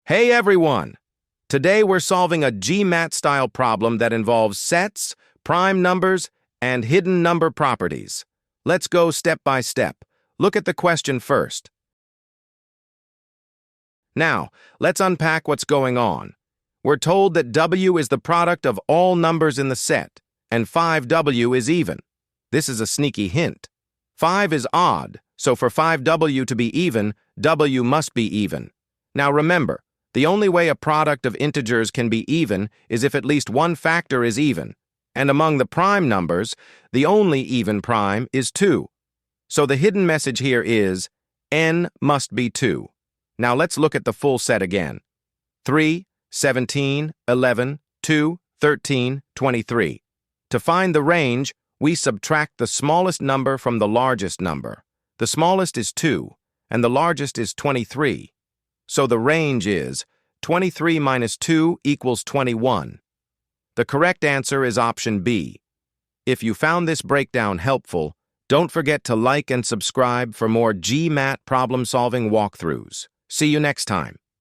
Hey everyone! Today we're solving a GMAT-style problem that involves sets, prime numbers, and hidden number properties. Let's go step by step. Look at the question first. Now, let's unpack what's going on. We're told that W is the product of all numbers in the set, and 5W is even. This is a sneaky hint. 5 is odd, so for 5W to be even, W must be even. Now remember, the only way a product of integers can be even is if at least one factor is even, and among the prime numbers, the only even prime is 2. So the hidden message here is, n must be 2. Now let's look at the full set again. 3, 17, 11, 2, 13, 23. To find the range, we subtract the smallest number from the largest number. The smallest is 2, and the largest is 23. So the range is 23 minus 2 equals 21. The correct answer is option B. If you found this breakdown helpful, don't forget to like and subscribe for more GMAT problem-solving walkthroughs. See you next time.